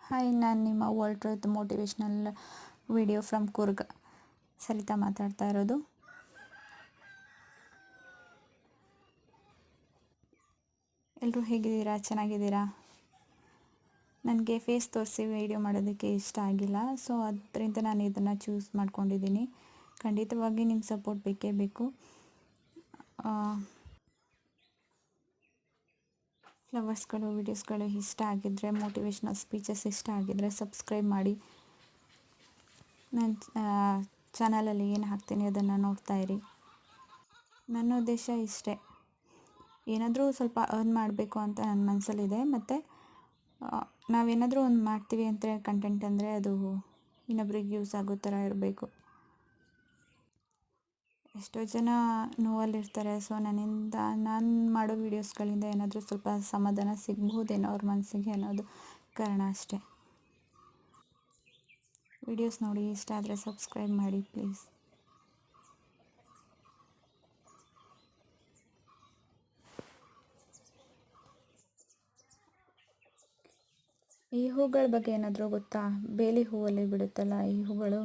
Hi, ನಾನು ನಿಮ್ಮ world truth motivational video from Coorg Saritha ಮಾತಾಡ್ತಾ ಇರೋದು. ಎಲ್ಲರೂ ಹೇಗಿದ್ದೀರಾ? ಚೆನ್ನಾಗಿದ್ದೀರಾ? ನನಗೆ ಫೇಸ್ ತೋರಿಸಿ ವಿಡಿಯೋ ಮಾಡೋದಕ್ಕೆ ಇಷ್ಟ ಆಗಿಲ್ಲ, ಸೊ ಅದರಿಂದ ನಾನು ಇದನ್ನು ಚೂಸ್ ಮಾಡ್ಕೊಂಡಿದ್ದೀನಿ. ಖಂಡಿತವಾಗಿ ನಿಮ್ಮ ಸಪೋರ್ಟ್ ಬೇಕೇ ಬೇಕು. ಫ್ಲವರ್ಸ್ಗಳು ವೀಡಿಯೋಸ್ಗಳು ಇಷ್ಟ ಆಗಿದ್ದರೆ, ಮೋಟಿವೇಶ್ನಲ್ ಸ್ಪೀಚಸ್ ಇಷ್ಟ ಆಗಿದ್ದರೆ ಸಬ್ಸ್ಕ್ರೈಬ್ ಮಾಡಿ. ನನ್ನ ಚಾನಲಲ್ಲಿ ಏನು ಹಾಕ್ತೀನಿ ಅದನ್ನು ನೋಡ್ತಾ ಇರಿ. ನನ್ನ ಉದ್ದೇಶ ಇಷ್ಟೇ, ಏನಾದರೂ ಸ್ವಲ್ಪ ಅರ್ನ್ ಮಾಡಬೇಕು ಅಂತ ನನ್ನ ಮನಸ್ಸಲ್ಲಿದೆ. ಮತ್ತು ನಾವೇನಾದರೂ ಒಂದು ಮಾಡ್ತೀವಿ ಅಂತ ಕಂಟೆಂಟ್ ಅಂದರೆ ಅದು ಇನ್ನೊಬ್ರಿಗೆ ಯೂಸ್ ಆಗೋ ಥರ ಇರಬೇಕು. ಎಷ್ಟೋ ಜನ ನೋವಲ್ಲಿರ್ತಾರೆ. ಸೊ ನನ್ನಿಂದ ನಾನು ಮಾಡೋ ವೀಡಿಯೋಸ್ಗಳಿಂದ ಏನಾದರೂ ಸ್ವಲ್ಪ ಸಮಾಧಾನ ಸಿಗ್ಬಹುದೇನೋ ಅವ್ರ ಮನಸ್ಸಿಗೆ ಅನ್ನೋದು ಕಾರಣ ಅಷ್ಟೇ. ವೀಡಿಯೋಸ್ ನೋಡಿ ಇಷ್ಟ ಆದರೆ ಸಬ್ಸ್ಕ್ರೈಬ್ ಮಾಡಿ ಪ್ಲೀಸ್. ಈ ಹೂಗಳ ಬಗ್ಗೆ ಏನಾದರೂ ಗೊತ್ತಾ? ಬೇಲಿ ಹೂವಲ್ಲಿ ಬಿಡುತ್ತಲ್ಲ ಈ ಹೂಗಳು,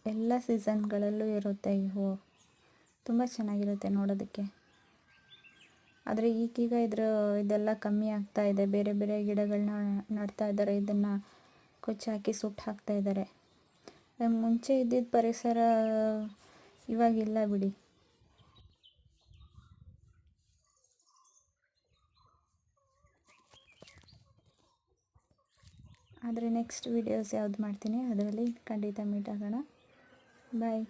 ಎಲ್ಲ ಸೀಸನ್ಗಳಲ್ಲೂ ಇರುತ್ತೆ. ಈ ಹೂವು ತುಂಬ ಚೆನ್ನಾಗಿರುತ್ತೆ ನೋಡೋದಕ್ಕೆ. ಆದರೆ ಈಗೀಗ ಇದೆಲ್ಲ ಕಮ್ಮಿ ಆಗ್ತಾ ಇದೆ. ಬೇರೆ ಬೇರೆ ಗಿಡಗಳನ್ನ ನಡ್ತಾ ಇದ್ದಾರೆ, ಇದನ್ನು ಕೊಚ್ಚಾಕಿ ಸುಟ್ಟು ಹಾಕ್ತಾ ಇದ್ದಾರೆ. ಮುಂಚೆ ಇದ್ದಿದ್ದ ಪರಿಸರ ಇವಾಗಿಲ್ಲ ಬಿಡಿ. ಆದರೆ ನೆಕ್ಸ್ಟ್ ವೀಡಿಯೋಸ್ ಯಾವ್ದು ಮಾಡ್ತೀನಿ ಅದರಲ್ಲಿ ಖಂಡಿತ ಮೀಟ್ ಆಗೋಣ. ಬಾಯ್.